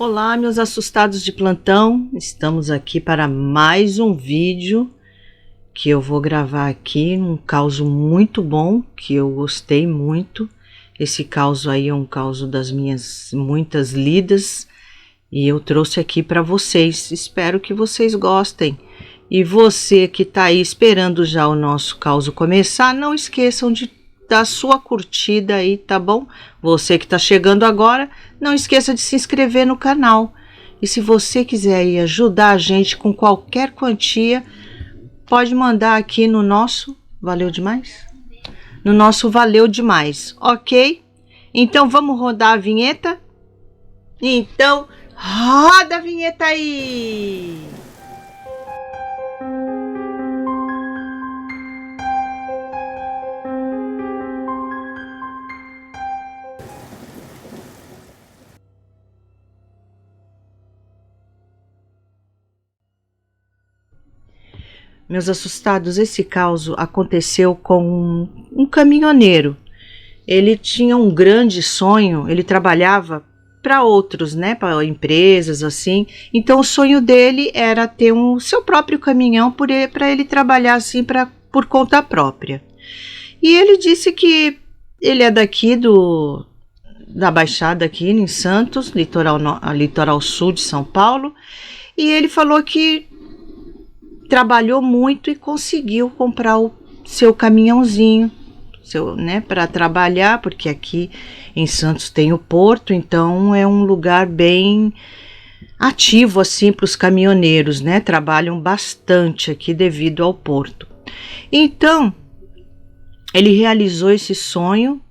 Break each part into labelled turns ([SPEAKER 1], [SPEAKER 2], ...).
[SPEAKER 1] Olá, meus assustados de plantão, estamos aqui para mais um vídeo que eu vou gravar aqui, um caso muito bom, que eu gostei muito. Esse caso aí é um caso das minhas muitas lidas e eu trouxe aqui para vocês, espero que vocês gostem. E você que está aí esperando já o nosso caso começar, não esqueçam de dar sua curtida aí, tá bom? Você que está chegando agora, não esqueça de se inscrever no canal. E se você quiser aí ajudar a gente com qualquer quantia, pode mandar aqui no nosso Valeu Demais? No nosso Valeu Demais, ok? Então vamos rodar a vinheta? Então, roda a vinheta aí! Meus assustados, esse caso aconteceu com um caminhoneiro. Ele tinha um grande sonho, ele trabalhava para outros, né, para empresas assim. Então o sonho dele era ter seu próprio caminhão para ele trabalhar assim por conta própria. E ele disse que ele é daqui da Baixada aqui em Santos, litoral sul de São Paulo, e ele falou que trabalhou muito e conseguiu comprar o seu caminhãozinho, né, para trabalhar, porque aqui em Santos tem o porto, então é um lugar bem ativo assim para os caminhoneiros, né? Trabalham bastante aqui devido ao porto. Então, ele realizou esse sonho,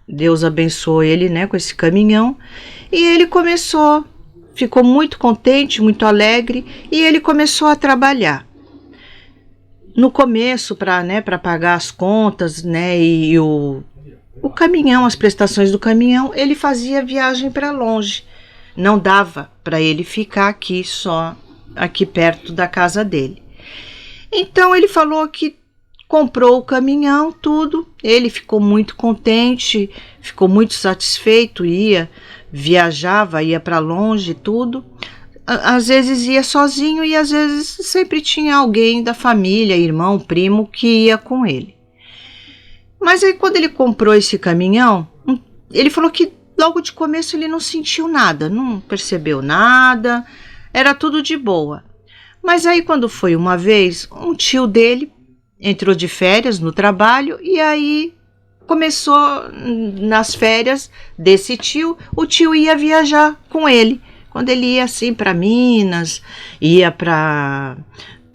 [SPEAKER 1] Deus abençoou ele, né, com esse caminhão, e ele ficou muito contente, muito alegre, e ele começou a trabalhar. No começo, para pagar as contas, né, e o caminhão, as prestações do caminhão, ele fazia viagem para longe. Não dava para ele ficar aqui perto da casa dele. Então ele falou que comprou o caminhão, tudo. Ele ficou muito contente, ficou muito satisfeito, viajava, ia para longe, tudo. Às vezes ia sozinho e às vezes sempre tinha alguém da família, irmão, primo, que ia com ele. Mas aí quando ele comprou esse caminhão, ele falou que logo de começo ele não sentiu nada, não percebeu nada, era tudo de boa. Mas aí quando foi uma vez, um tio dele entrou de férias no trabalho e aí começou nas férias desse tio, o tio ia viajar com ele. Quando ele ia assim para Minas, ia para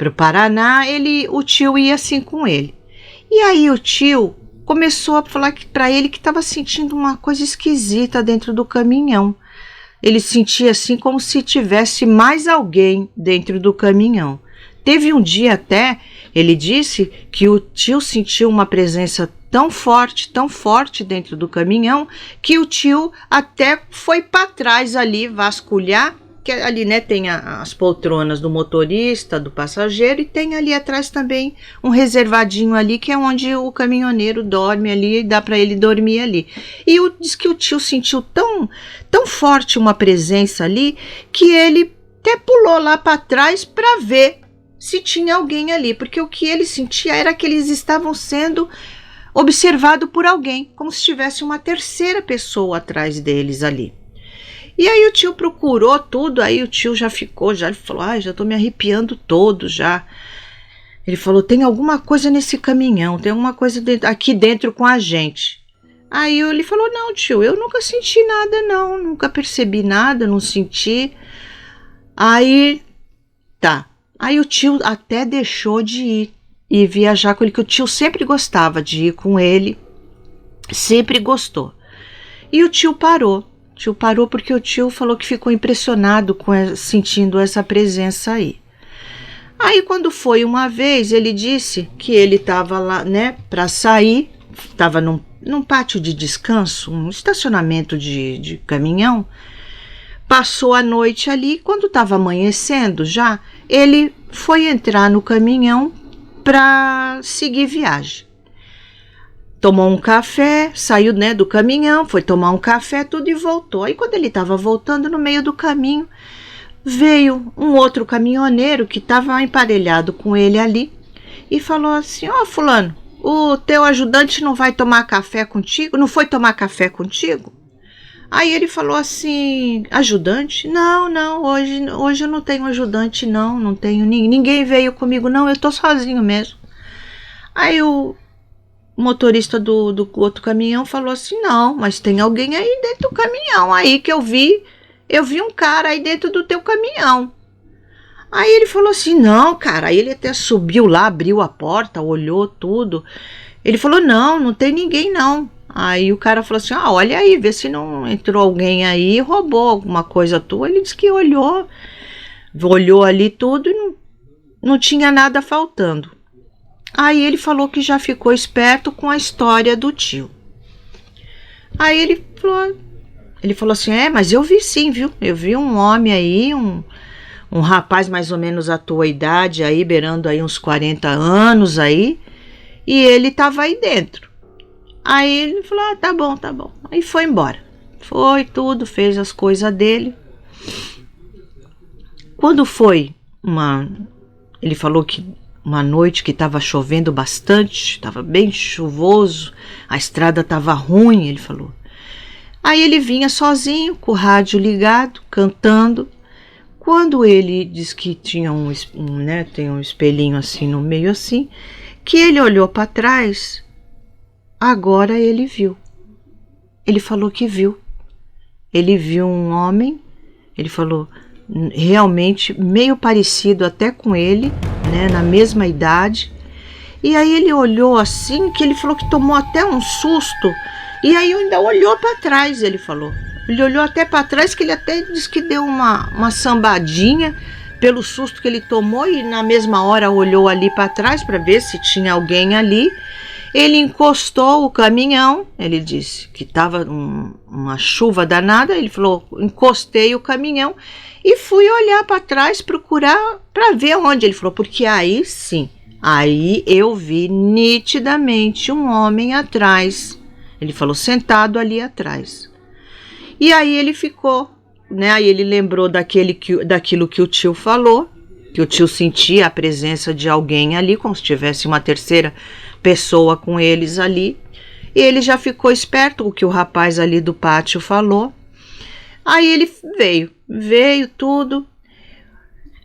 [SPEAKER 1] o Paraná, o tio ia assim com ele. E aí o tio começou a falar para ele que estava sentindo uma coisa esquisita dentro do caminhão. Ele sentia assim como se tivesse mais alguém dentro do caminhão. Teve um dia até, ele disse que o tio sentiu uma presença tão forte dentro do caminhão, que o tio até foi para trás ali vasculhar, que ali, né, tem as poltronas do motorista, do passageiro, e tem ali atrás também um reservadinho ali, que é onde o caminhoneiro dorme ali, e dá para ele dormir ali. E diz que o tio sentiu tão forte uma presença ali, que ele até pulou lá para trás para ver se tinha alguém ali, porque o que ele sentia era que eles estavam sendo observado por alguém, como se tivesse uma terceira pessoa atrás deles ali. E aí o tio procurou tudo, aí o tio já ele falou, já tô me arrepiando todo já. Ele falou, tem alguma coisa nesse caminhão, tem alguma coisa aqui dentro com a gente. Aí ele falou, não tio, eu nunca senti nada não, nunca percebi nada, não senti. Aí, tá. Aí o tio até deixou de ir e viajar com ele, que o tio sempre gostava de ir com ele, sempre gostou. E o tio parou porque o tio falou que ficou impressionado sentindo essa presença aí. Aí quando foi uma vez, ele disse que ele estava lá, né, para sair, estava num pátio de descanso, um estacionamento de caminhão, passou a noite ali, quando estava amanhecendo já, ele foi entrar no caminhão para seguir viagem. tomou um café, saiu, né, do caminhão, foi tomar um café, tudo e voltou. Aí quando ele estava voltando, no meio do caminho, veio um outro caminhoneiro que estava emparelhado com ele ali e falou assim: ó, fulano, o teu ajudante não vai tomar café contigo? Não foi tomar café contigo? Aí ele falou assim: ajudante? Não, hoje eu não tenho ajudante, não tenho, ninguém veio comigo, não, eu tô sozinho mesmo. Aí o motorista do outro caminhão falou assim: não, mas tem alguém aí dentro do caminhão, aí que eu vi um cara aí dentro do teu caminhão. Aí ele falou assim: não, cara. Aí ele até subiu lá, abriu a porta, olhou tudo. Ele falou: não tem ninguém não. Aí o cara falou assim: olha aí, vê se não entrou alguém aí e roubou alguma coisa tua. Ele disse que olhou ali tudo e não tinha nada faltando. Aí ele falou que já ficou esperto com a história do tio. Aí ele falou assim: mas eu vi sim, viu? Eu vi um homem aí, um rapaz mais ou menos a tua idade aí, beirando aí uns 40 anos aí, e ele tava aí dentro. Aí ele falou: tá bom. Aí foi embora. Foi tudo, fez as coisas dele. Quando foi ele falou que uma noite que estava chovendo bastante, estava bem chuvoso, a estrada estava ruim, ele falou. Aí ele vinha sozinho, com o rádio ligado, cantando. Quando ele disse que tinha tem um espelhinho assim no meio assim, que ele olhou para trás, agora ele viu. Ele falou que viu. Ele viu um homem, ele falou, realmente meio parecido até com ele, né, na mesma idade. E aí ele olhou assim, que ele falou que tomou até um susto. E aí ainda olhou para trás, ele falou. Ele olhou até para trás, que ele até disse que deu uma sambadinha pelo susto que ele tomou, e na mesma hora olhou ali para trás para ver se tinha alguém ali. Ele encostou o caminhão, ele disse que estava uma chuva danada, ele falou: encostei o caminhão e fui olhar para trás, procurar para ver onde. Ele falou: porque aí sim, aí eu vi nitidamente um homem atrás. Ele falou: sentado ali atrás. E aí ele ficou, né? Aí ele lembrou daquilo que o tio falou, que o tio sentia a presença de alguém ali, como se tivesse uma terceira pessoa com eles ali. E ele já ficou esperto com o que o rapaz ali do pátio falou. Aí ele veio tudo,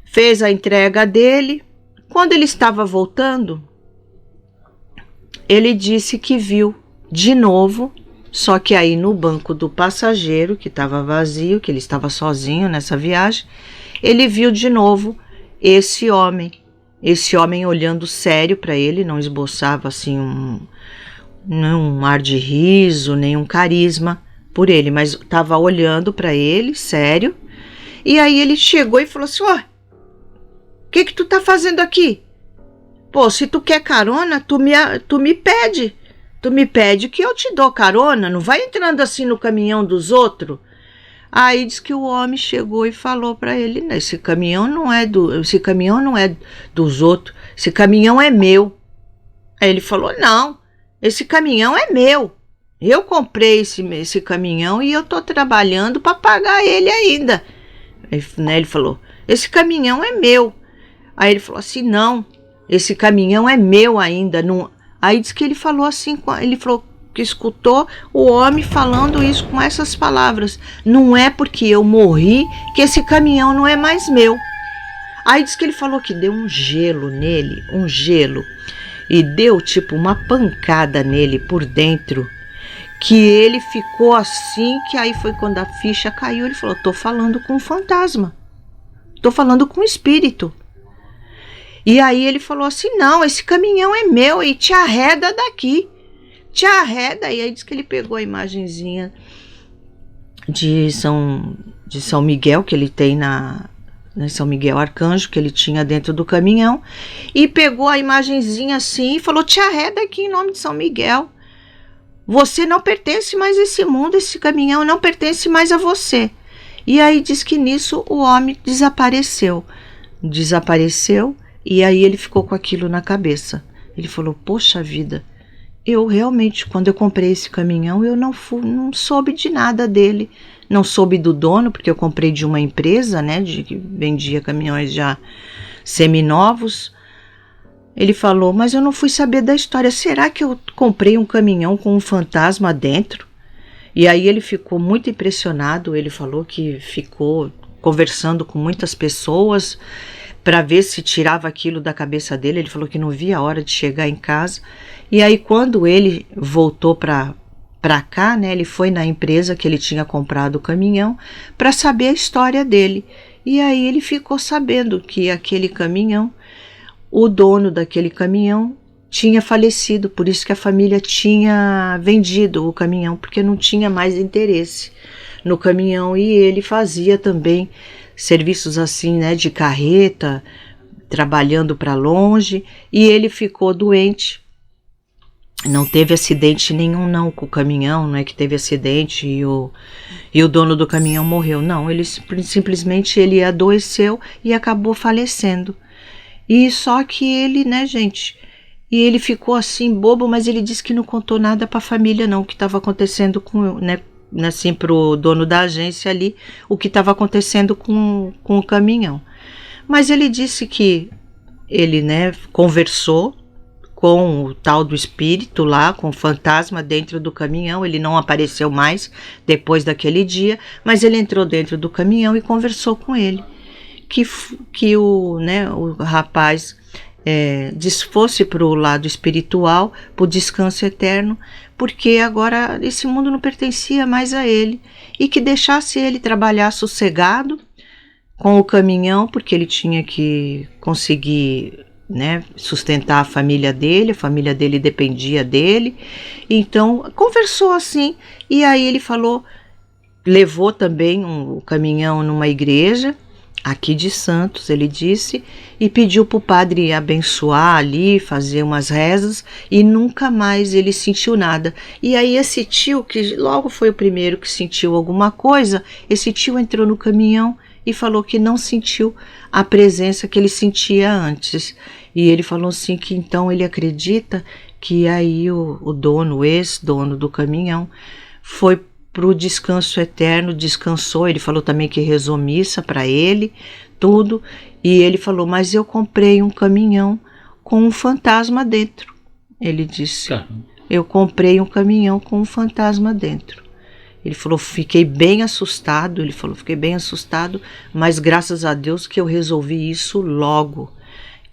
[SPEAKER 1] fez a entrega dele. Quando ele estava voltando, ele disse que viu de novo, só que aí no banco do passageiro, que estava vazio, que ele estava sozinho nessa viagem, ele viu de novo esse homem olhando sério para ele, não esboçava assim um ar de riso, nem um carisma por ele, mas estava olhando para ele, sério. E aí ele chegou e falou assim: o que tu tá fazendo aqui? Pô, se tu quer carona, tu me pede. Tu me pede que eu te dou carona, não vai entrando assim no caminhão dos outros. Aí diz que o homem chegou e falou para ele: esse caminhão não é dos outros, esse caminhão é meu. Aí ele falou: não, esse caminhão é meu. Eu comprei esse caminhão e eu tô trabalhando para pagar ele ainda. Aí, né, ele falou: esse caminhão é meu. Aí ele falou assim: não, esse caminhão é meu ainda. Não. Aí diz que ele falou assim, ele falou que escutou o homem falando isso com essas palavras: não é porque eu morri que esse caminhão não é mais meu. Aí diz que ele falou que deu um gelo nele, e deu tipo uma pancada nele por dentro, que ele ficou assim, que aí foi quando a ficha caiu. Ele falou: tô falando com um fantasma, tô falando com um espírito. E aí ele falou assim: não, esse caminhão é meu e te arreda daqui, te arreda. E aí diz que ele pegou a imagenzinha de São Miguel, que ele tem São Miguel Arcanjo, que ele tinha dentro do caminhão, e pegou a imagenzinha assim e falou: te arreda aqui em nome de São Miguel. Você não pertence mais a esse mundo, esse caminhão não pertence mais a você. E aí diz que nisso o homem desapareceu. E aí ele ficou com aquilo na cabeça. Ele falou: poxa vida, eu realmente, quando eu comprei esse caminhão, eu não soube de nada dele. Não soube do dono, porque eu comprei de uma empresa, né, que vendia caminhões já seminovos. Ele falou, mas eu não fui saber da história. Será que eu comprei um caminhão com um fantasma dentro? E aí ele ficou muito impressionado. Ele falou que ficou conversando com muitas pessoas para ver se tirava aquilo da cabeça dele. Ele falou que não via a hora de chegar em casa. E aí quando ele voltou para cá, né, ele foi na empresa que ele tinha comprado o caminhão para saber a história dele. E aí ele ficou sabendo que aquele caminhão, o dono daquele caminhão tinha falecido, por isso que a família tinha vendido o caminhão, porque não tinha mais interesse no caminhão. E ele fazia também serviços assim, né, de carreta, trabalhando para longe, e ele ficou doente. Não teve acidente nenhum não com o caminhão, não é que teve acidente e o dono do caminhão morreu. Não, ele simplesmente ele adoeceu e acabou falecendo. E só que ele, né, gente, e ele ficou assim bobo, mas ele disse que não contou nada para a família não, o que estava acontecendo com, né, assim, pro dono da agência ali, o que estava acontecendo com o caminhão. Mas ele disse que ele, né, conversou com o tal do espírito lá, com o fantasma dentro do caminhão. Ele não apareceu mais depois daquele dia, mas ele entrou dentro do caminhão e conversou com ele. Que o rapaz fosse para o lado espiritual, para o descanso eterno, porque agora esse mundo não pertencia mais a ele, e que deixasse ele trabalhar sossegado com o caminhão, porque ele tinha que conseguir, né, sustentar a família dele dependia dele. Então conversou assim, e aí ele falou, levou também o caminhão numa igreja aqui de Santos, ele disse, e pediu para o padre abençoar ali, fazer umas rezas, e nunca mais ele sentiu nada. E aí esse tio, que logo foi o primeiro que sentiu alguma coisa, esse tio entrou no caminhão e falou que não sentiu a presença que ele sentia antes. E ele falou assim que então ele acredita que aí o dono, o ex-dono do caminhão, foi para o descanso eterno, descansou. Ele falou também que rezou missa para ele, tudo. E ele falou, mas eu comprei um caminhão com um fantasma dentro. Ele disse, eu comprei um caminhão com um fantasma dentro. Ele falou, fiquei bem assustado, mas graças a Deus que eu resolvi isso logo.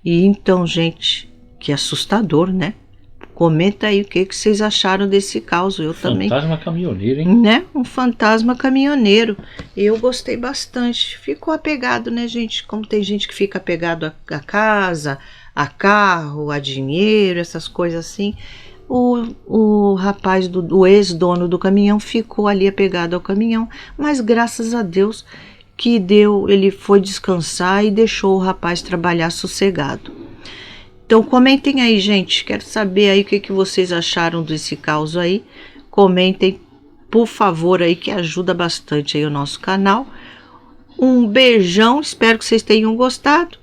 [SPEAKER 1] E então, gente, que assustador, né? Comenta aí o que vocês acharam desse caso. Eu também.
[SPEAKER 2] Fantasma caminhoneiro, hein?
[SPEAKER 1] Né? Um fantasma caminhoneiro. Eu gostei bastante. Ficou apegado, né, gente? Como tem gente que fica apegado a casa, a carro, a dinheiro, essas coisas assim. O rapaz, o ex-dono do caminhão, ficou ali apegado ao caminhão, mas graças a Deus que ele foi descansar e deixou o rapaz trabalhar sossegado. Então comentem aí, gente, quero saber aí o que vocês acharam desse caso aí. Comentem, por favor, aí, que ajuda bastante aí o nosso canal. Um beijão, espero que vocês tenham gostado